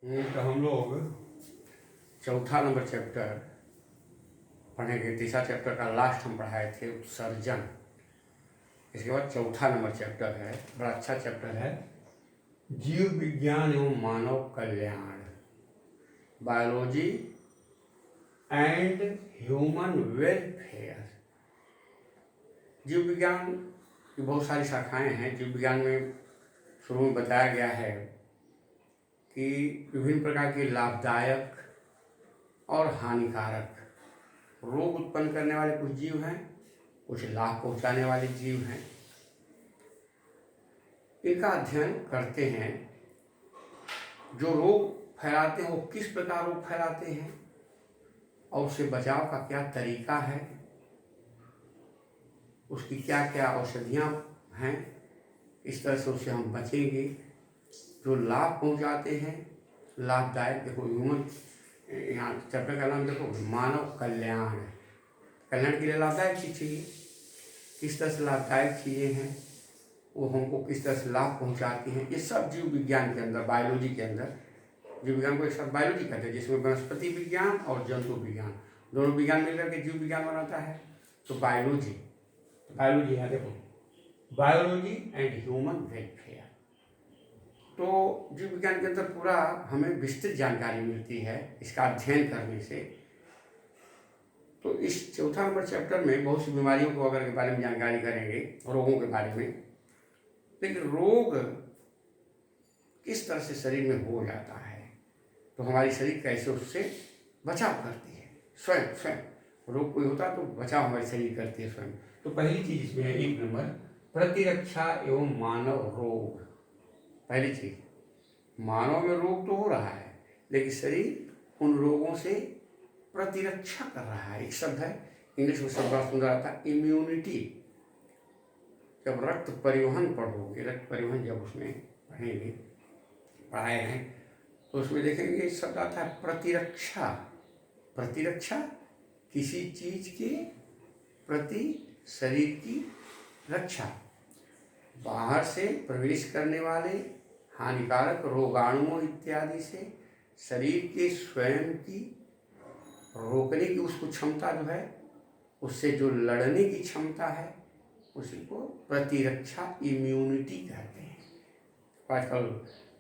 तो हम लोग चौथा नंबर चैप्टर पढ़ेंगे। तीसरा चैप्टर का लास्ट हम पढ़ाए थे उत्सर्जन। इसके बाद चौथा नंबर चैप्टर है, बड़ा अच्छा चैप्टर है, जीव विज्ञान एवं मानव कल्याण, बायोलॉजी एंड ह्यूमन वेलफेयर। जीव विज्ञान की बहुत सारी शाखाएं हैं। जीव विज्ञान में शुरू में बताया गया है कि विभिन्न प्रकार के लाभदायक और हानिकारक रोग उत्पन्न करने वाले कुछ जीव हैं, कुछ लाभ पहुंचाने वाले जीव हैं। इनका अध्ययन करते हैं। जो रोग फैलाते हैं वो किस प्रकार रोग फैलाते हैं और उससे बचाव का क्या तरीका है, उसकी क्या क्या औषधियाँ हैं, इस तरह से उससे हम बचेंगे। जो लाभ पहुंचाते हैं, लाभदायक, देखो ह्यूमन, यहाँ चैप्टर का नाम देखो मानव कल्याण। कल्याण के लिए लाभदायक चीज़ चाहिए। किस तरह से लाभदायक चीज़ें हैं, वो हमको किस तरह से लाभ पहुंचाती हैं, ये सब जीव विज्ञान के अंदर, बायोलॉजी के अंदर, जीव विज्ञान को एक साथ बायोलॉजी कहते हैं, जिसमें वनस्पति विज्ञान और जंतु विज्ञान दोनों विज्ञान मिलकर के जीव विज्ञान बनाता है। तो बायोलॉजी है, देखो बायोलॉजी एंड ह्यूमन वेलफेयर। तो जीव विज्ञान के अंदर पूरा हमें विस्तृत जानकारी मिलती है इसका अध्ययन करने से। तो इस चौथा नंबर चैप्टर में बहुत सी बीमारियों को अगर के बारे में जानकारी करेंगे, रोगों के बारे में। लेकिन रोग किस तरह से शरीर में हो जाता है, तो हमारी शरीर कैसे उससे बचाव करती है। स्वयं रोग कोई होता है तो बचाव हमारी शरीर करती है स्वयं। तो पहली चीज इसमें है 1 नंबर, प्रतिरक्षा एवं मानव रोग। पहली चीज, मानव में रोग तो हो रहा है लेकिन शरीर उन रोगों से प्रतिरक्षा कर रहा है। एक शब्द है, इंग्लिश में शब्द बड़ा सुंदर आता है, इम्यूनिटी। जब रक्त परिवहन पढ़ोगे, रक्त परिवहन जब उसमें पढ़ाए हैं, तो उसमें देखेंगे शब्द आता है प्रतिरक्षा। प्रतिरक्षा किसी चीज के प्रति शरीर की रक्षा, बाहर से प्रवेश करने वाले हानिकारक रोगाणुओं इत्यादि से शरीर के स्वयं की रोकने की उसको क्षमता जो है, उससे जो लड़ने की क्षमता है, उसी को प्रतिरक्षा, इम्यूनिटी कहते हैं। आजकल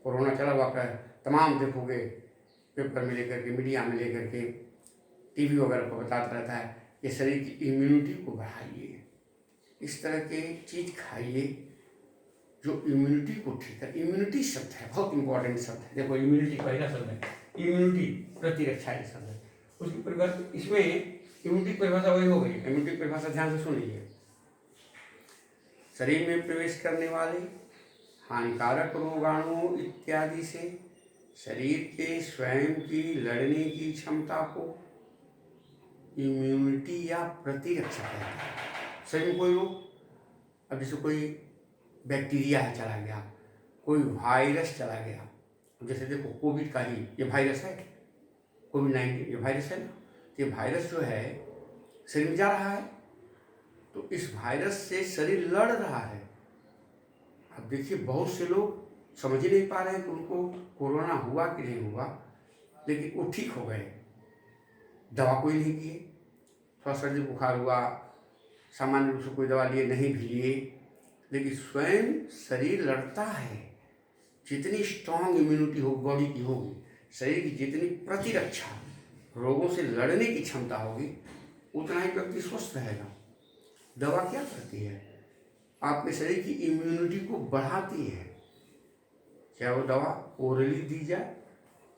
कोरोना चला हुआ है, तमाम देखोगे पेपर में लेकर के, मीडिया में लेकर के, टीवी वगैरह पर बताता रहता है कि शरीर की इम्यूनिटी को बढ़ाइए, इस तरह के चीज़ खाइए जो इम्यूनिटी को ठीक है। इम्यूनिटी शब्द है, बहुत इंपॉर्टेंट शब्द है। देखो इम्यूनिटी पहला शब्द है, इम्यूनिटी, प्रतिरक्षा ये शब्द है। उसकी परिभाषा, इसमें इम्यूनिटी परिभाषा वही हो गई। इम्यूनिटी परिभाषा ध्यान से सुनिए, शरीर में प्रवेश करने वाले हानिकारक रोगाणुओं इत्यादि से शरीर के स्वयं की लड़ने की क्षमता को इम्यूनिटी या प्रतिरक्षा कहते हैं। शरीर में कोई रोग, अब जैसे कोई बैक्टीरिया है चला गया, कोई वायरस चला गया, जैसे देखो कोविड का ही ये वायरस है, कोविड-19 ये वायरस है ना, ये वायरस जो है शरीर में जा रहा है, तो इस वायरस से शरीर लड़ रहा है। अब देखिए बहुत से लोग समझ ही नहीं पा रहे हैं कि उनको कोरोना हुआ कि नहीं हुआ, लेकिन वो ठीक हो गए, दवा कोई नहीं किए, थोड़ा सर्दी बुखार हुआ, सामान्य रूप से कोई दवा लिए नहीं भी लिए, लेकिन स्वयं शरीर लड़ता है। जितनी स्ट्रांग इम्यूनिटी हो बॉडी की होगी, शरीर की जितनी प्रतिरक्षा, रोगों से लड़ने की क्षमता होगी, उतना ही व्यक्ति स्वस्थ रहेगा। दवा क्या करती है, आपके शरीर की इम्यूनिटी को बढ़ाती है। चाहे वो दवा ओरली दी जाए,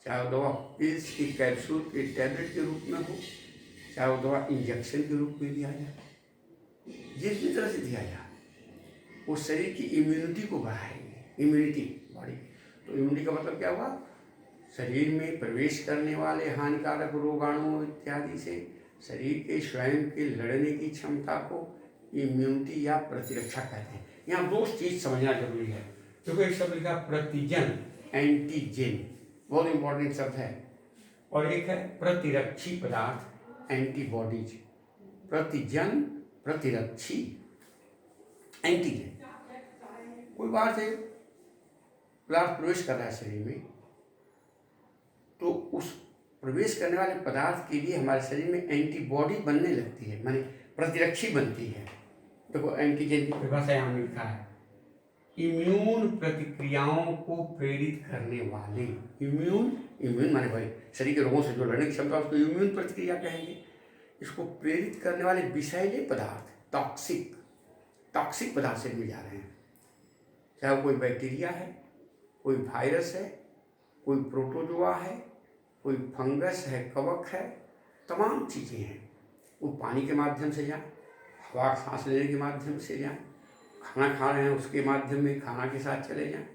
चाहे वो दवा पिल्स की कैप्सूल के टैबलेट के रूप में हो, चाहे वो दवा इंजेक्शन के रूप में दिया जाए, जिस भी तरह से दिया जाए, वो शरीर की इम्यूनिटी को बढ़ाएंगे। इम्यूनिटी बॉडी, तो इम्यूनिटी का मतलब क्या हुआ, शरीर में प्रवेश करने वाले हानिकारक रोगाणुओं इत्यादि से शरीर के स्वयं के लड़ने की क्षमता को इम्यूनिटी या प्रतिरक्षा कहते हैं। यहाँ दो चीज समझना जरूरी है, क्योंकि एक शब्द लिखा प्रतिजन, एंटीजेन, बहुत इंपॉर्टेंट शब्द है, और एक है प्रतिरक्षी पदार्थ, एंटीबॉडीज। प्रतिजन, प्रतिरक्षी, एंटीजन। कोई बाहर से पदार्थ प्रवेश कर रहा है शरीर में, प्रवेश करने वाले पदार्थ के लिए हमारे शरीर में एंटीबॉडी बनने लगती है, माने प्रतिरक्षी बनती है। देखो एंटीजन की परिभाषा यहाँ में लिखा है, इम्यून प्रतिक्रियाओं को प्रेरित करने वाले। इम्यून माने भाई शरीर के रोगों से जो लड़ने की क्षमता उसको इम्यून प्रतिक्रिया कहेंगे। इसको प्रेरित करने वाले विषैले पदार्थ, टॉक्सिक पदार्थ शरीर में जा रहे हैं, चाहे वो कोई बैक्टीरिया है, कोई वायरस है, कोई प्रोटोजोआ है, कोई फंगस है, कवक है, तमाम चीज़ें हैं। वो पानी के माध्यम से जाए, हवा सांस लेने के माध्यम से जाए, खाना खा रहे हैं उसके माध्यम में खाना के साथ चले जाएं।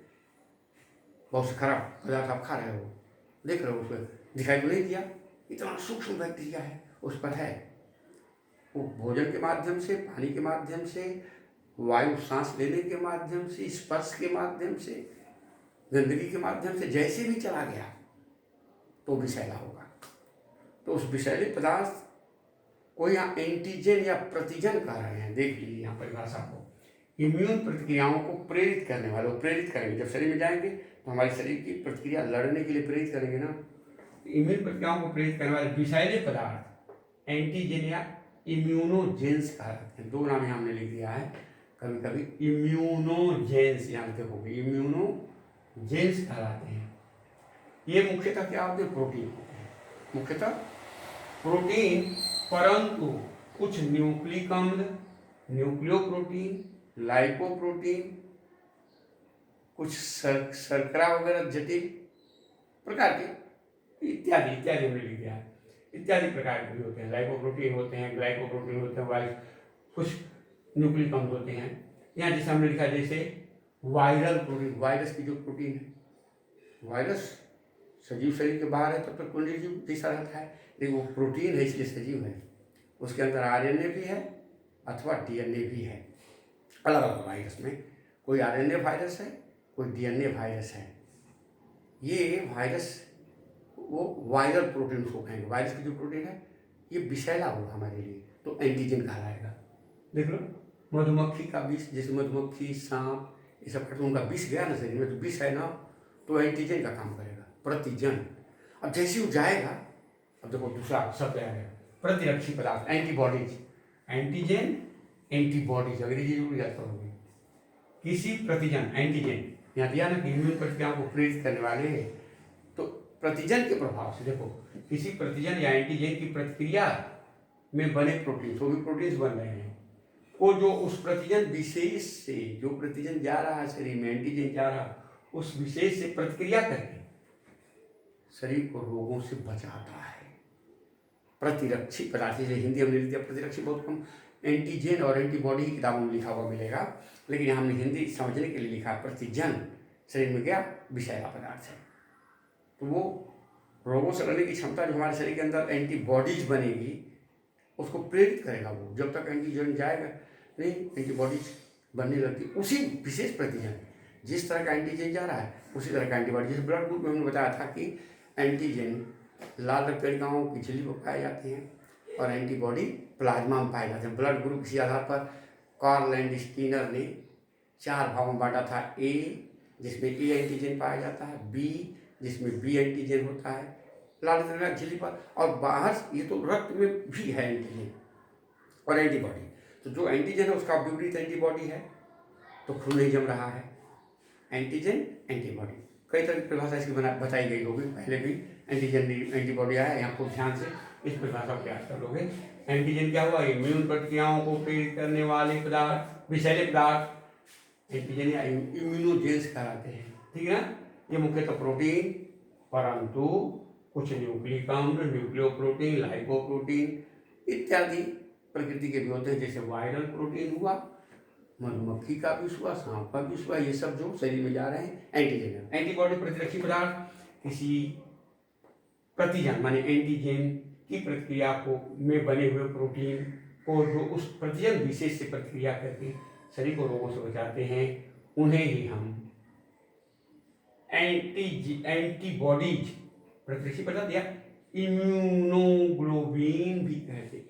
बहुत से खराब पदार्थ आप खा रहे हो, देख रहे हो, उसमें दिखाई तो नहीं दिया, इतना सूक्ष्म बैक्टीरिया है उस पर है। वो भोजन के माध्यम से, पानी के माध्यम से, वायु सांस लेने के माध्यम से, स्पर्श के माध्यम से, गंदगी के माध्यम से जैसे भी चला गया तो विषैला होगा। तो उस विषैले पदार्थ को यहाँ एंटीजन या प्रतिजन कह रहे हैं। देख लीजिए यहाँ परिभाषा को, इम्यून प्रतिक्रियाओं को प्रेरित करने वाले। वो प्रेरित करेंगे, जब शरीर में जाएंगे तो हमारे शरीर की प्रतिक्रिया लड़ने के लिए प्रेरित करेंगे ना। इम्यून प्रतिक्रियाओं को प्रेरित करने वाले विषैले पदार्थ एंटीजन या इम्यूनोजेंस कहा जाते हैं। दो नाम यहाँ हमने लिख दिया है, कभी कभी इम्यूनोजेंस, यहाँ देखोगे इम्यूनोजेंस कहलाते हैं। ये मुख्यतः क्या होते हैं? प्रोटीन होते हैं, मुख्यतः प्रोटीन, परंतु कुछ न्यूक्लिक अम्ल, न्यूक्लियोप्रोटीन, लाइपोप्रोटीन, कुछ शर्करा वगैरह जटिल प्रकार के इत्यादि इत्यादि हमने लिख दिया है। इत्यादि प्रकार के भी होते हैं, लाइपोप्रोटीन होते हैं, ग्लाइकोप्रोटीन होते हैं, कुछ न्यूक्लिक अम्ल होते हैं। यहाँ जैसे हमने लिखा, जैसे वायरल प्रोटीन, वायरस की जो प्रोटीन है, वायरस सजीव शरीर के बाहर है तब तक तो निर्जीव जैसा रहता है, लेकिन वो प्रोटीन है इसलिए सजीव है। उसके अंदर आरएनए भी है अथवा डीएनए भी है। अलग अलग वायरस में कोई आरएनए वायरस है, कोई डीएनए वायरस है। ये वायरस वो वायरल प्रोटीन उसको कहेंगे। वायरस की जो प्रोटीन है ये विषैला होगा हमारे लिए, तो एंटीजन कहलाएगा। देख लो, मधुमक्खी का विष, जैसे मधुमक्खी, सांप, ये सब करते उनका विष गया ना शरीर में, तो विष है ना, तो एंटीजन का काम करेगा, प्रतिजन। अब जैसे वो जाएगा, अब देखो दूसरा शब्द आ गया, प्रतिरक्षी पदार्थ, एंटीबॉडीज। एंटीजन, एंटीबॉडीज अंग्रेजी जरूर याद करोगे। किसी प्रतिजन, एंटीजन यहाँ दिया ना कि इम्यून प्रतिक्रियाओं को प्रेरित करने वाले, तो प्रतिजन के प्रभाव से देखो, किसी प्रतिजन या एंटीजन की प्रतिक्रिया में बने प्रोटीन, वो भी प्रोटीन्स बन रहे हैं, वो जो उस प्रतिजन विशेष से, जो प्रतिजन जा रहा है शरीर में, एंटीजन जा रहा, उस विशेष से प्रतिक्रिया करके शरीर को रोगों से बचाता है। प्रतिरक्षी पदार्थ, जैसे हिंदी में लिख दिया प्रतिरक्षी, बहुत कम एंटीजन और एंटीबॉडी की किताबों में लिखा हुआ मिलेगा, लेकिन यहाँ हमने हिंदी समझने के लिए लिखा प्रतिजन, शरीर में गया विषैला पदार्थ है, तो वो रोगों से लड़ने की क्षमता जो हमारे शरीर के अंदर एंटीबॉडीज बनेगी उसको प्रेरित करेगा। वो जब तक एंटीजन जाएगा नहीं, एंटीबॉडीज बनने लगती उसी विशेष प्रतिजन, जिस तरह का एंटीजन जा रहा है उसी तरह का एंटीबॉडी। जैसे ब्लड ग्रुप में हमने बताया था कि एंटीजन लाल रक्त कणिकाओं की झिल्ली पर पाए जाते हैं और एंटीबॉडी प्लाज्मा में पाए जाते हैं। ब्लड ग्रुप इसी आधार पर कार्ल लैंडस्टीनर ने 4 भागों में बांटा था, ए जिसमें ए एंटीजन पाया जाता है, बी जिसमें बी एंटीजन होता है लाल रक्त कणिका झिल्ली पर, और बाहर ये तो रक्त में भी है एंटीजन और एंटीबॉडी। तो जो एंटीजन है उसका विपरीत एंटीबॉडी है, तो खून नहीं जम रहा है। एंटीजन, एंटीबॉडी, कई तरह की परिभाषा इसकी बताई गई होगी, पहले भी एंटीजन एंटीबॉडी आया, यहाँ खूब ध्यान से इस परिभाषा को याद कर लोगे। एंटीजन क्या हुआ? इम्यून प्रतिक्रियाओं को प्रेरित करने वाले पदार्थ, विषैले पदार्थ एंटीजन या इम्यूनोजेंस कहलाते हैं, ठीक है ना। ये मुख्यतः प्रोटीन, परंतु कुछ न्यूक्लिक अम्ल, न्यूक्लियोप्रोटीन, लाइपोप्रोटीन इत्यादि प्रकृति के भी होते हैं, जैसे वायरल प्रोटीन हुआ, मधुमक्खी का विष हुआ, सांप का विष हुआ, ये सब जो शरीर में जा रहे हैं एंटीजन। एंटीबॉडी प्रतिरक्षी पदार्थ किसी प्रतिजन माने एंटीजन की प्रतिक्रिया को में बने हुए प्रोटीन को जो उस प्रतिजन विशेष से प्रतिक्रिया करके शरीर को रोगों से बचाते हैं, उन्हें ही हम एंटीबॉडीज प्रतिरक्षी पदार्थ या इम्यूनोग्लोबिन भी कहते हैं।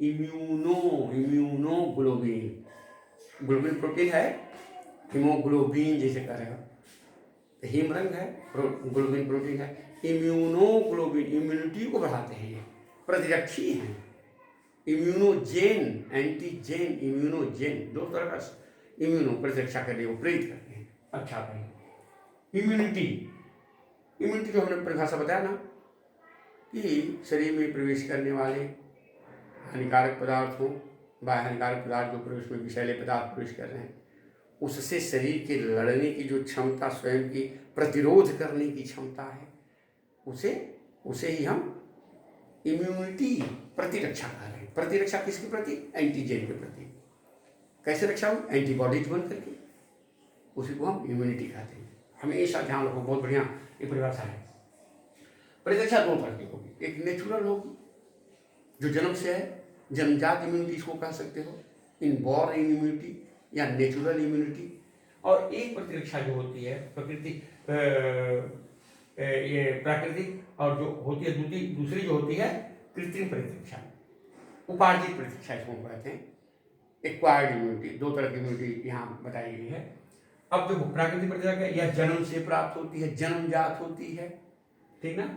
इम्यूनोग्लोबिन, ग्लोबिन प्रोटीन है, हीमोग्लोबिन जैसे करेगा, हिम रंग है, ग्लोबिन प्रोटीन है, इम्यूनोग्लोबिन, इम्यूनिटी को बढ़ाते हैं, ये प्रतिरक्षी हैं। इम्यूनोजेन, एंटीजेन, इम्यूनोजेन, दो तरह का इम्यूनो प्रतिरक्षा करने को प्रेरित करते हैं। अच्छा भाई, इम्यूनिटी, इम्यूनिटी जो हमने परिभाषा बताया ना कि शरीर में प्रवेश करने वाले हानिकारक पदार्थ हों, बाह्य हानिकारक पदार्थ जो प्रवेश में विषैले पदार्थ प्रवेश कर रहे हैं, उससे शरीर के लड़ने की जो क्षमता, स्वयं की प्रतिरोध करने की क्षमता है, उसे ही हम इम्यूनिटी, प्रतिरक्षा कह रहे हैं। प्रतिरक्षा किसके प्रति? एंटीजेन के प्रति। कैसे रक्षा हो? एंटीबॉडीज बन करके, उसी को हम इम्यूनिटी कहते हैं। हमेशा ध्यान रखो, बहुत बढ़िया ये परिभाषा है। प्रतिरक्षा दो तरह की होगी, एक नेचुरल होगी जो जन्म से है, जन्मजात इम्यूनिटी इसको कह सकते हो, इनबॉर्न इम्यूनिटी या नेचुरल इम्यूनिटी। और एक प्रतिरक्षा जो होती है ये प्राकृतिक, और जो होती है दूसरी जो होती है कृत्रिम प्रतिरक्षा, उपार्जित प्रतिरक्षा इसको कहते हैं, एक्वायर्ड इम्यूनिटी। दो तरह की इम्यूनिटी यहाँ बताई गई है। अब देखो, प्राकृतिक प्रतिरक्षा यह जन्म से प्राप्त होती है, जन्मजात होती है, ठीक ना।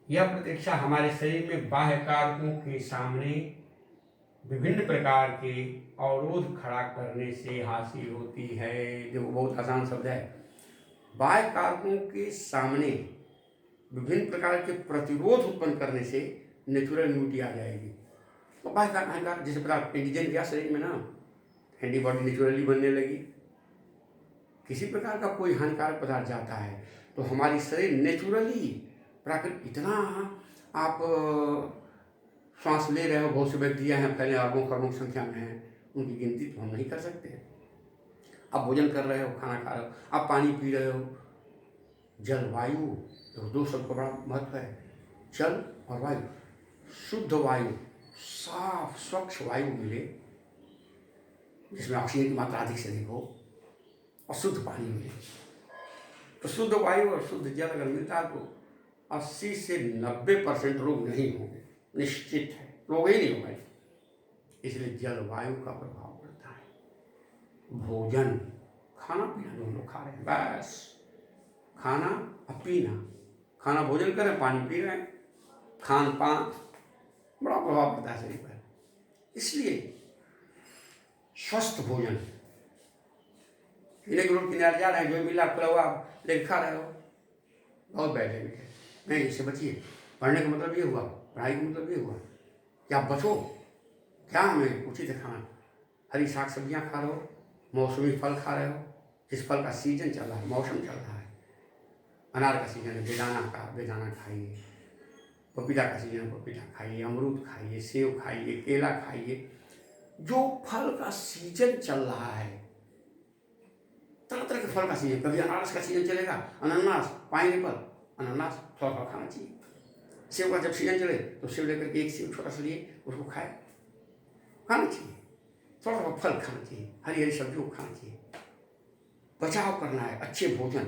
यह प्रतिरक्षा हमारे शरीर में बाह्य कारकों के सामने विभिन्न प्रकार के अवरोध खड़ा करने से हासिल होती है। देखो, बहुत आसान शब्द है। बाह्य कारकों के सामने विभिन्न प्रकार के प्रतिरोध उत्पन्न करने से नेचुरल इम्यूनिटी आ जाएगी। तो बाह्य कारक जैसे पदार्थ एंटीजन गया शरीर में ना, एंटीबॉडी नेचुरली बनने लगी। किसी प्रकार का कोई हानिकारक पदार्थ जाता है तो हमारी शरीर नेचुरली, प्राकृतिक, इतना आप श्वास ले रहे हो, बहुत से बैक्टीरिया हैं फैले, अरबों खरबों संख्या में हैं, उनकी गिनती तो हम नहीं कर सकते। आप भोजन कर रहे हो, खाना खा रहे हो, आप पानी पी रहे हो, जल वायु, तो दो शब्द का बड़ा महत्व है, जल और वायु। शुद्ध वायु, साफ स्वच्छ वायु मिले जिसमें ऑक्सीजन की मात्रा अधिक से अधिक हो, और शुद्ध पानी मिले, तो शुद्ध वायु और शुद्ध जल अगर मिलता है तो 80 से 90% रोग नहीं होंगे, निश्चित है, रोग ही नहीं होगा। इसलिए जलवायु का प्रभाव पड़ता है। भोजन, खाना पीना दोनों खा रहे हैं, बस खाना और पीना, खाना भोजन कर रहे हैं, पानी पी रहे हैं, खान पान बड़ा प्रभाव पड़ता है शरीर पर। इसलिए स्वस्थ भोजन, इन्हें रोड किनारे जा रहे हैं, जो मिला खुला हुआ लेकर खा रहे हो, बहुत बैड हैबिट है, नहीं, इससे बचिए। पढ़ने का मतलब ये हुआ, पढ़ाई का मतलब ये हुआ कि आप बचो। क्या हमें उचित है खाना? हरी साग सब्जियाँ खा रहे हो, मौसमी फल खा रहे हो, जिस फल का सीजन चल रहा है, मौसम चल रहा है। अनार का सीजन है, बेदाना खाइए, पपीता का सीजन है, पपीता खाइए, अमरूद खाइए, सेब खाइए, केला खाइए। जो फल का सीजन चल रहा है, तरह तरह के फल का सीजन, कभी अनारस का सीजन चलेगा, अनानास, पाइनएप्पल, अनानास थोड़ा थोड़ा खाना चाहिए। सेब का जब सीजन चले तो सेब लेकर के एक सेब छोटा सा लिए उसको खाना चाहिए। थोड़ा थोड़ा फल खाना चाहिए, हरी हरी सब्जियों को खाना चाहिए। बचाव करना है, अच्छे भोजन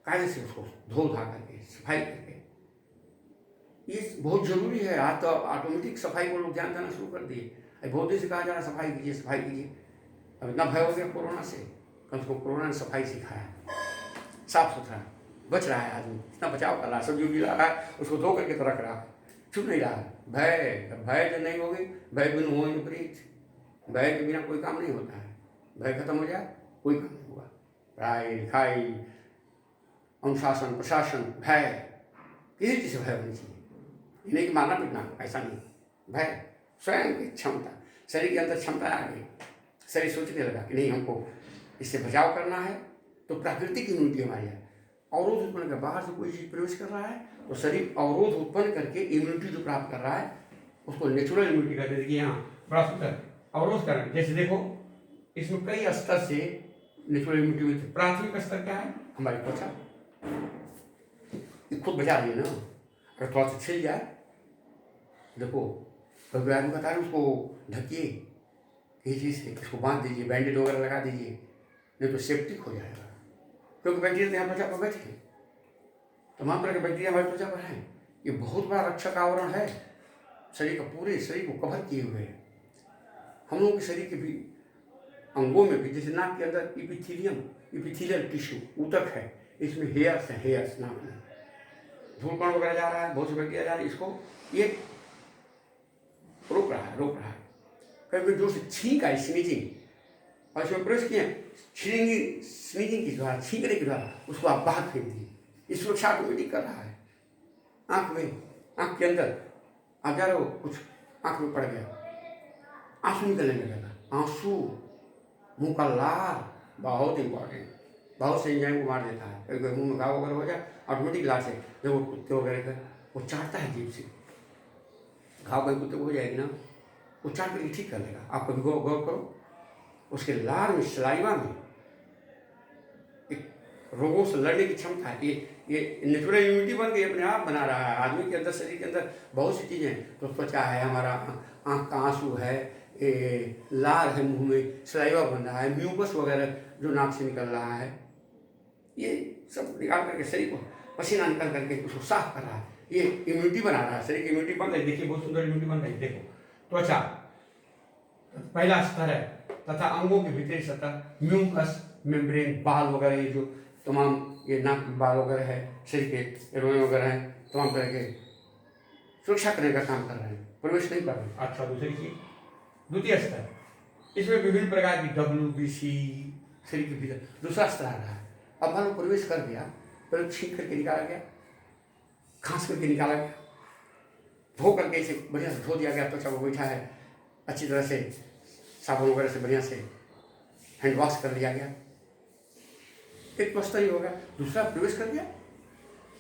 कायदे से उसको धो धा करके, सफाई करके, ये बहुत जरूरी है। आज तो ऑटोमेटिक सफाई को लोग ध्यान देना शुरू कर दिए। बहुत देर से कहा जा रहा है सफाई कीजिए, सफाई कीजिए। अब इतना भय हो गया कोरोना से, कम से कम कोरोना ने सफाई सिखाया, साफ सुथरा बच रहा है आदमी, इतना बचाव कर रहा है, सब्जी उब्जी ला रहा है, उसको धो करके तो रख रहा है, छुप नहीं रहा है। भय जब नहीं होगी, भय बिन हो विपरीत, भय के बिना कोई काम नहीं होता है। भय खत्म हो जाए कोई काम नहीं हुआ। पढ़ाई लिखाई, अनुशासन, प्रशासन, भय, किसी चीज़ से भय होनी चाहिए। ये नहीं कि मारना पीटना, ऐसा नहीं। भय, स्वयं की क्षमता, शरीर के अंदर क्षमता आ गई, शरीर सोचने लगा कि नहीं, हमको इससे बचाव करना है, तो प्राकृतिक इम्यूनिटी हमारी है। अवरोध उत्पन्न कर, बाहर से कोई चीज़ प्रवेश कर रहा है तो शरीर अवरोध उत्पन्न करके इम्यूनिटी जो प्राप्त कर रहा है उसको नेचुरल इम्यूनिटी कहते हैं। यहाँ बड़ा सुंदर अवरोध कर, जैसे देखो इसमें कई स्तर से नेचुरल इम्यूनिटी मिलती है। प्राथमिक स्तर क्या है? हमारी त्वचा, खुद बचा रही है ना। अगर थोड़ा सा छिल जाए, देखो भगवान बता रहे उसको ढकिए किसी चीज़ से, उसको बांध दीजिए, बैंडेड वगैरह लगा दीजिए, नहीं तो सेप्टिक हो जाएगा। क्योंकि बैक्टीरिया यहाँ त्वचा पर बैठे हैं, तमाम तरह के बैक्टीरिया हमारी त्वचा पर हैं। ये बहुत बड़ा रक्षक आवरण है, शरीर का पूरे शरीर को कवर किए हुए है। हम लोगों के शरीर के भी अंगों में भी, जैसे नाक के अंदर इपिथीलियल टिश्यू ऊतक है, इसमें हेयर्स हैं, हेयर्स नाक में, धूल कण वगैरह जा रहा है, बहुत सी बैक्टीरिया जा रही है, इसको ये रोक रहा है। कभी जोर से छींक आई, स्नीजिंग, और इसमें प्रवेश किए स्नीजिंग के द्वारा, छींकने के द्वारा उसको आप बाहर फेंक दिए। इस सुरक्षा ऑटोमेटिक कर रहा है। आँख में, आँख के अंदर आप जा रहे हो, कुछ आँख में पड़ गया, आंसू निकलने लगेगा। आंसू, मुंह का लार बहुत इंपॉर्टेंट, बहुत से एंजाइम को मार देता है। कभी मुंह में घाव वगैरह हो जाए, ऑटोमेटिक लार से जब वो कुत्ते वगैरह का वो चाटता है जीभ से, घाव कहीं कुत्ते को हो जाएगी ना, वो चाट करके ठीक कर लेगा। आप कभी गौर करो, उसके लार में, सलाइवा में एक रोगों से लड़ने की क्षमता है। ये नेचुरल इम्यूनिटी बन गई, अपने आप बना रहा है। आदमी के अंदर, शरीर के अंदर बहुत सी चीज़ें, तो त्वचा है, हमारा आँख का आंसू है, लार है, मुंह में सलाइवा बन रहा है, म्यूकस वगैरह जो नाक से निकल रहा है, ये सब निकाल करके शरीर को पसीना निकल करके उसको साफ कर रहा है। ये इम्यूनिटी बना रहा है, शरीर की इम्यूनिटी बन रही है। देखिए बहुत सुंदर इम्यूनिटी बन रही है। देखो त्वचा पहला स्तर है, तथा अंगों के भीतरी सतह म्यूकस मेम्ब्रेन, बाल वगैरह, ये जो तमाम ये नाक बाल वगैरह है, शरीर के रोए वगैरह हैं, तमाम तरह के सुरक्षा करने का काम कर रहे हैं, प्रवेश नहीं कर रहे हैं। अच्छा, दूसरी चीज, द्वितीय स्तर, इसमें विभिन्न प्रकार की WBC शरीर के भीतर दूसरा स्तर आ रहा है। अब मान लो प्रवेश कर गया, पहले छींक करके निकाला गया, खांस करके निकाला गया, धो करके इसे बढ़िया से धो दिया गया, त्वचा को बैठा है अच्छी तरह से, साबुन वगैरह से बढ़िया से हैंड वॉश कर लिया गया, एक स्तर ही होगा। दूसरा प्रवेश कर गया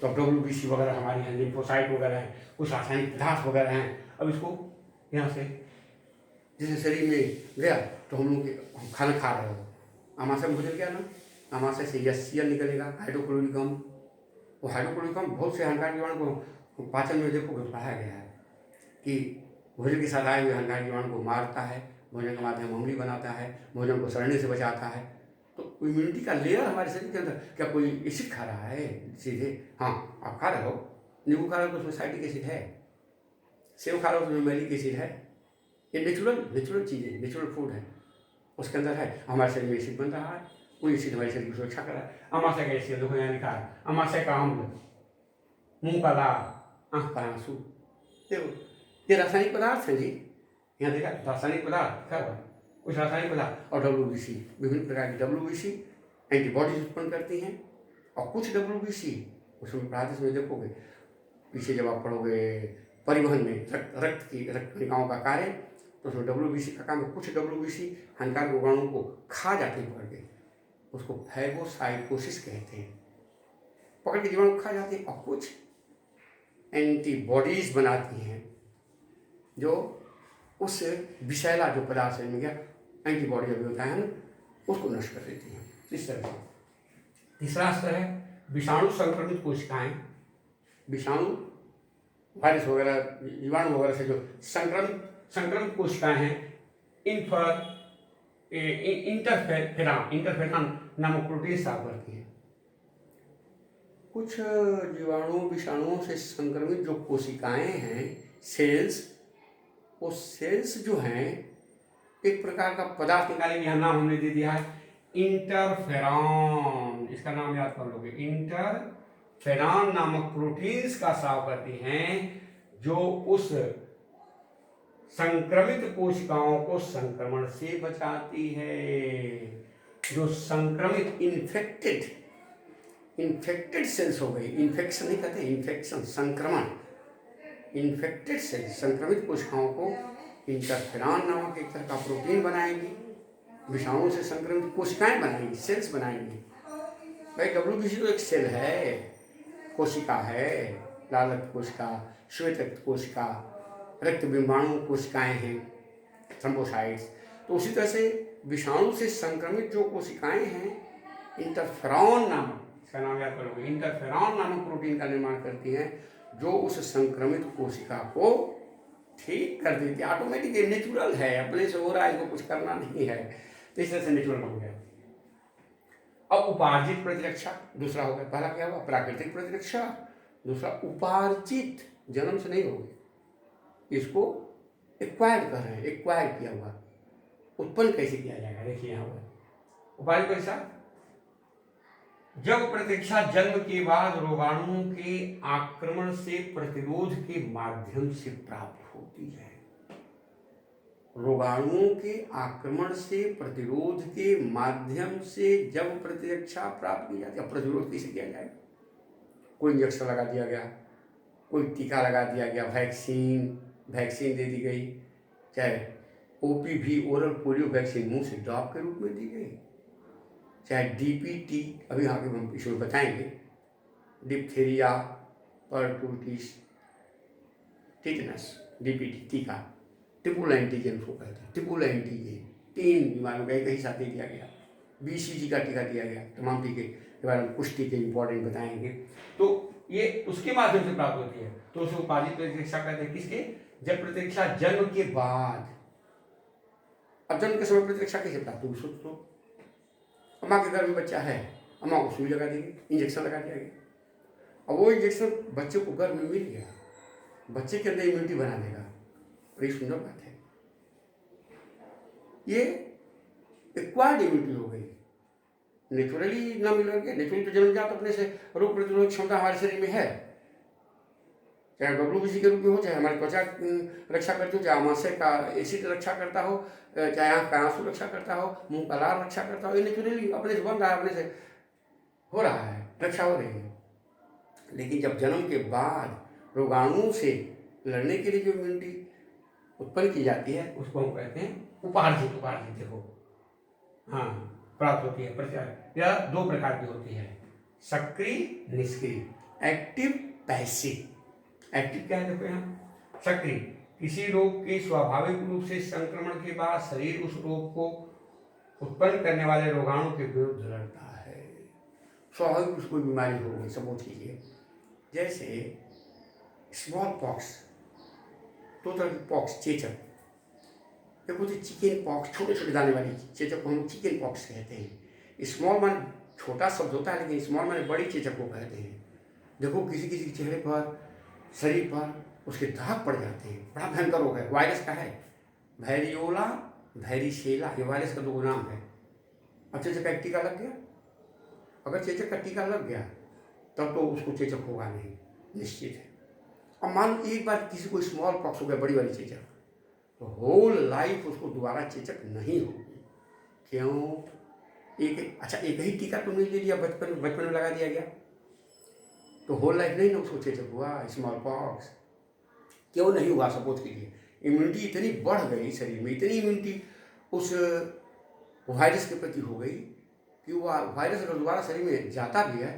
तो अब WBC वगैरह हमारी हैं, लिम्फोसाइट वगैरह हैं, कुछ रासायनिक पदार्थ वगैरह हैं। अब इसको यहाँ से जैसे शरीर में गया तो हम लोग खाना खा रहे हो, आमाशय में भोजन किया ना, आमाशय से यसियन निकलेगा, हाइड्रोक्लोरिक अम्ल। वो हाइड्रोक्लोरिक अम्ल बहुत से हानिकारक जीवाणु को पाचन में देखोगे पढ़ाया गया है कि भोजन के साथ आए हुए हानिकारक जीवाणु को मारता है, भोजन के माध्यम अम्लीय बनाता है, भोजन को सड़ने से बचाता है। तो इम्यूनिटी का लेयर हमारे शरीर के अंदर, क्या कोई एसिड खा रहा है सीधे? हाँ, आप खा रहे हो, नींबू खा रहे हो तो उसमें साइट्रिक एसिड है, सेब खा रहे हो तो उसमें मैलिक एसिड है। ये नेचुरल चीज़ें, नेचुरल फूड है, उसके अंदर है। हमारे शरीर में एसिड बन रहा है, वो एसिड हमारे शरीर की सुरक्षा कर रहा है। अमाशय का एसिड देखो यहाँ लिखा है, अमाशय का अम्ल, मुंह का लार, आँख का आंसू, देखो ये रासायनिक पदार्थ है जी। यहाँ देखा रासायनिक पदार्थ क्या हुआ, कुछ रासायनिक पदार्थ। और WBC, विभिन्न प्रकार की WBC एंटीबॉडीज उत्पन्न करती हैं, और कुछ WBC उसमें प्रादेश में देखोगे पीछे जब आप पढ़ोगे परिवहन में रक्त कणिकाओं का कार्य, तो उसमें WBC का काम है। कुछ WBC हानिकारक रोगाणुओं को खा जाते हैं पकड़ के, उसको फैगोसाइटोसिस कहते हैं, पकड़ के जीवाणु खा जाते हैं। और कुछ एंटीबॉडीज बनाती हैं जो उस विषैला जो पदार्थ शरीर में गया, एंटीबॉडी अभी होता है ना, उसको नष्ट कर देती हैं। इस तरह से तीसरा स्तर है विषाणु संक्रमित कोशिकाएं, विषाणु वायरस वगैरह जीवाणु वगैरह से जो संक्रमित कोशिकाएं हैं, इन पर इंटरफेरॉन नामक प्रोटीन स्राव करती हैं। कुछ जीवाणु विषाणुओं से संक्रमित जो कोशिकाएं हैं, सेल्स, वो सेल्स जो हैं एक प्रकार का पदार्थ निकालेंगे, यहाँ नाम हमने दे दिया है इंटरफेरॉन, इसका नाम याद कर लोगे। इंटरफेरॉन नामक प्रोटीन्स का स्राव करती हैं जो उस संक्रमित कोशिकाओं को संक्रमण से बचाती है। जो संक्रमित इन्फेक्टेड सेल्स हो गई, इन्फेक्शन नहीं कहते, इन्फेक्शन, संक्रमण, इन्फेक्टेड सेल्स, संक्रमित कोशिकाओं को इंटरफेरॉन नामक एक तरह का प्रोटीन बनाएंगे, विषाणु से संक्रमित कोशिकाएं बनाएंगी, सेल्स बनाएंगी। भाई WBC तो एक सेल है, कोशिका है, लाल रक्त कोशिका, श्वेत रक्त कोशिका, रक्त बिंबाणु कोशिकाएं हैं, थ्रोम्बोसाइट्स। तो उसी तरह से विषाणु से संक्रमित जो कोशिकाएं हैं, इंटरफेरॉन नामक, इसका नाम याद करोगे, इंटरफेरॉन नामक प्रोटीन का निर्माण करती हैं जो उस संक्रमित कोशिका को ठीक कर देती है। ऑटोमेटिक, नेचुरल है, अपने से हो रहा है, इसको कुछ करना नहीं है। तो इस तरह से नेचुरल हो गया। अब उपार्जित प्रतिरक्षा दूसरा हो गया। पहला क्या हुआ, प्राकृतिक प्रतिरक्षा, दूसरा उपार्जित, जन्म से नहीं होगी, इसको एक्वायर्ड कर रहे हैं, एक्वायर किया हुआ, उत्पन्न कैसे किया जाएगा। देखिए यहाँ हुआ उपार्जित प्रतिरक्षा, जब प्रतिरक्षा जन्म के बाद रोगाणुओं के आक्रमण से प्रतिरोध के माध्यम से प्राप्त होती है। रोगाणुओं के आक्रमण से प्रतिरोध के माध्यम से जब प्रतिरक्षा प्राप्त की जाती है। प्रतिरोध कैसे किया जाएगा? कोई इंजेक्शन लगा दिया गया, कोई टीका लगा दिया गया, वैक्सीन दे दी गई, चाहे OPV ओरल पोलियो वैक्सीन मुंह से ड्रॉप के रूप में दी गई, चाहे DPT अभी आगे हम इसमें बताएंगे, डिप्थीरिया, परटूटिस, टिटनस, DPT टीका, ट्रिपल एंटीजन को कहते हैं, ट्रिपल एंटीजन 3 बीमारियों का एक ही साथ दे दिया गया, BCG का टीका दिया गया। तमाम टीके के बारे में कुछ टीके इंपॉर्टेंट बताएंगे। तो ये उसके माध्यम से प्राप्त होती है। तो उसे उपाधि प्रतिरक्षा कहते हैं। किसके? जब प्रतिरक्षा जन्म के बाद। अब जन्म के समय प्रतिरक्षा कैसे प्राप्त होगी? सोचो, अम्मा के घर में बच्चा है, अम्मा को सुई लगा देगी, इंजेक्शन लगा दिया गया। अब वो इंजेक्शन बच्चे को घर में मिल गया, बच्चे के अंदर इम्यूनिटी बना देगा। बड़ी सुंदर बात है। ये एक्वायर्ड इम्यूनिटी हो गई, नेचुरली ना मिल गया। नेचुरली तो जन्मजात अपने से रोग प्रतिरोधक क्षमता हमारे शरीर में है, चाहे WBC के रूप में हो, चाहे हमारी त्वचा रक्षा करती हो, चाहे आमाशय का एसिड रक्षा करता हो, चाहे आँख का आंसू रक्षा करता हो, मुंह का लार रक्षा करता हो। ये नेचुरली अपने से बन रहा है, अपने से हो रहा है, रक्षा हो रही है। लेकिन जब जन्म के बाद रोगाणुओं से लड़ने के लिए जो इम्यूनिटी उत्पन्न की जाती है उसको हम कहते हैं उपार्जित। देखो, हाँ, प्राप्त होती है। प्रचार यह 2 प्रकार की होती है, सक्रिय, निष्क्रिय, एक्टिव, पैसिव। एक्टिव क्या है? देखो यहाँ सक्रिय, किसी रोग के स्वाभाविक रूप से संक्रमण के बाद शरीर उस रोग को उत्पन्न करने वाले रोगाणु के विरुद्ध लड़ता है। स्वाभाविक उसको बीमारी हो गई, सपोज कीजिए, जैसे स्मॉल पॉक्स, 2 तरह की पॉक्स, चेचक। एक होती चिकन पॉक्स, छोटे छोटे दाने वाली चेचक को हम चिकन पॉक्स कहते हैं। स्मॉल माने छोटा शब्द होता है, लेकिन स्मॉल माने बड़ी चेचक को कहते हैं। देखो किसी किसी के चेहरे पर, शरीर पर उसके दाग पड़ जाते हैं, बड़ा भयंकर रोग है। वायरस का है, वैरियोला, वैरिसेला, ये वायरस का 2 नाम है। अब चेचक का टीका लग गया, अगर चेचक का टीका लग गया तब तो उसको चेचक होगा नहीं, निश्चित है। अब मान लो एक बार किसी को स्मॉल पॉक्स हो गया, बड़ी वाली चेचक, तो होल लाइफ उसको दोबारा चेचक नहीं होगी। क्यों? एक ही टीका तुमने ले लिया, बचपन में लगा दिया गया, तो होल लाइफ नहीं ना उसको चेचक हुआ, स्मॉल पॉक्स। क्यों नहीं हुआ? सपोज कीजिए इम्यूनिटी इतनी बढ़ गई शरीर में, इतनी इम्यूनिटी उस वायरस के प्रति हो गई कि वो वायरस अगर दोबारा शरीर में जाता भी है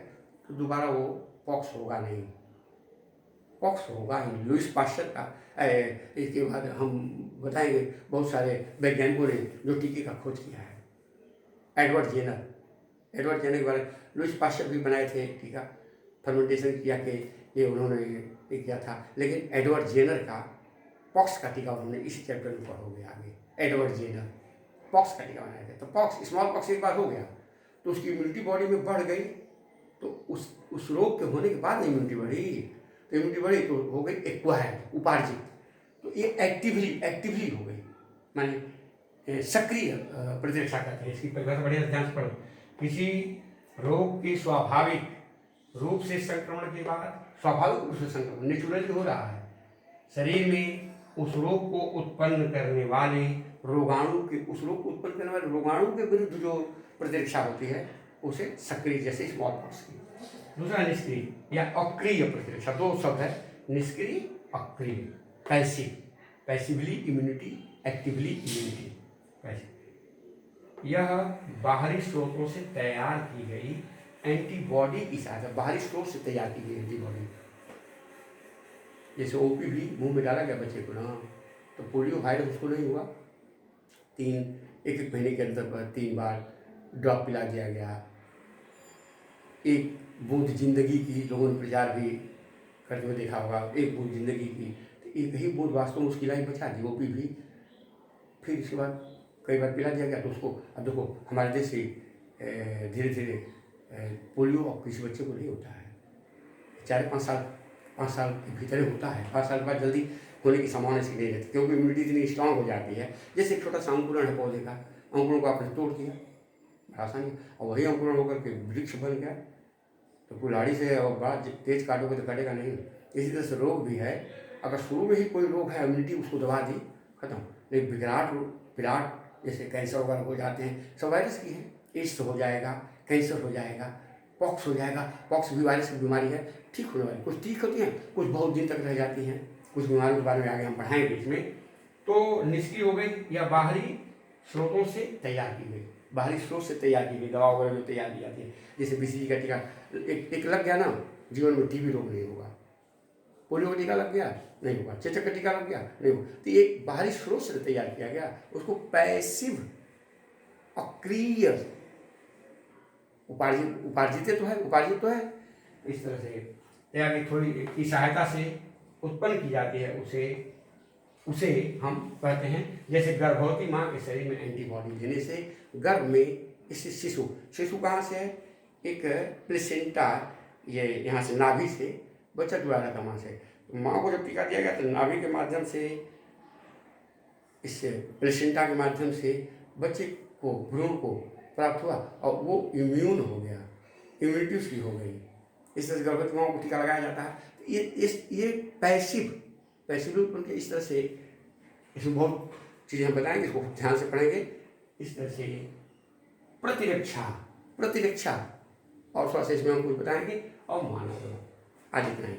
तो दोबारा वो पॉक्स होगा नहीं, पॉक्स होगा ही। लुईस पाश्चर का, इसके बाद हम बताएंगे बहुत सारे वैज्ञानिकों ने जो टीके का खोज किया है। एडवर्ड जेनर के बारे में लुईस पाश्चर भी बनाए थे टीका, फर्मेंटेशन किया कि ये उन्होंने ये किया था। लेकिन एडवर्ड जेनर का पॉक्स का टीका उन्होंने इस चैप्टर में पढ़ोगे आगे। एडवर्ड जेनर पॉक्स का टीका बनाए थे। तो पॉक्स, स्मॉल पॉक्स एक बार हो गया तो उसकी इम्यूनिटी बॉडी में बढ़ गई, तो उस रोग के होने के बाद इम्यूनिटी बढ़ी, तो इम्यूनिटी बढ़ी तो हो गई एक्वायर्ड, उपार्जित। तो ये एक्टिवली हो गई, माने सक्रिय प्रतिरक्षा करते हैं। इसकी परिभाषा बढ़िया ध्यान से पढ़ो। किसी रोग के स्वाभाविक रूप से संक्रमण के बाद, स्वाभाविक रूप से संक्रमण नेचुरली हो रहा है शरीर में, उस रोग को उत्पन्न करने वाले रोगाणु के विरुद्ध जो प्रतिरक्षा होती है उसे सक्रिय, जैसे स्मॉल पॉक्स की। दूसरा निष्क्रिय या अक्रिय प्रतिरक्षा, 2 शब्द है, निष्क्रिय, अक्रिय। Passively immunity, actively immunity. यह बाहरी स्रोतों से तैयार की गई एंटीबॉडी की सहायता, बाहरी स्रोत से तैयार की गई एंटीबॉडी। जैसे OPV मुंह में डाला गया बच्चे को ना, तो पोलियो वायरस उसको नहीं हुआ, एक महीने के अंदर पर 3 बार ड्रॉप पिला दिया गया। एक बूंद जिंदगी की, लोगों ने प्रचार भी करते हुए देखा होगा, एक बूंद जिंदगी की, तो एक ही बूंद वास्तव में उसकी लाइफ बचा दी, OPV। फिर इसके बाद कई बार पिला दिया गया, तो उसको अब देखो हमारे देश से धीरे धीरे पोलियो अब किसी बच्चे को नहीं होता है, 4-5 साल के भीतर होता है। 5 साल के बाद जल्दी होने की संभावना इसकी नहीं रहती, क्योंकि इम्यूनिटी इतनी स्ट्रांग हो जाती है। जैसे एक छोटा सा अंकुरण है पौधे का, अंकुरों को आपने तोड़ दिया, आसानी, और वही अंकुरण होकर के वृक्ष बन गया। तो कुल्हाड़ी से और बड़ा तेज काटोगे तो कटेगा नहीं। इसी तरह से रोग भी है, अगर शुरू में ही कोई रोग है, इम्यूनिटी उसको दबा दी, खत्म। लेकिन विराट जैसे कैंसर वगैरह हो जाते हैं, सब वायरस की है। एड्स हो जाएगा, कैंसर हो जाएगा, पॉक्स हो जाएगा। पॉक्स भी वायरस की बीमारी है, ठीक होने वाली, कुछ ठीक होती हैं, कुछ बहुत दिन तक रह जाती हैं। कुछ बीमारियों के बारे में आगे हम पढ़ाएंगे इसमें। तो निष्क्रिय हो गई या बाहरी स्रोतों से तैयार की गई, बाहरी स्रोत से तैयार की गई दवा वगैरह जो तैयार की जाती है, जैसे BCG का टीका एक लग गया ना, जीवन में TB रोग नहीं होगा। पोलियो का टीका लग गया, नहीं होगा। चेचक का टीका लग गया, नहीं होगा। तो ये बाहरी स्रोत से तैयार किया गया, उसको पैसिव अक्रिय उपार्जित तो है। इस तरह से तैयार की थोड़ी की सहायता से उत्पन्न की जाती है, उसे हम कहते हैं। जैसे गर्भवती माँ के शरीर में एंटीबॉडी देने से गर्भ में इससे शिशु कहाँ से है, एक प्लेसेंटा, ये यहाँ से नाभि से बच्चा जुड़ा रहता माँ से। माँ को जब टीका दिया गया तो नाभि के माध्यम से, इस प्लेसेंटा के माध्यम से बच्चे को, भ्रूण को प्राप्त हुआ और वो इम्यून हो गया, इम्यूनिटी उसकी हो गई। इस तरह से गर्भवती माँ को टीका लगाया जाता है। ये पैसिव रूप के इस तरह से, इसमें बहुत चीज़ें हम बताएंगे, इसको ध्यान से पढ़ेंगे। इस तरह से प्रतिरक्षा और स्वास्थ्य इसमें हम कुछ बताएंगे और मानव आज इतना ही।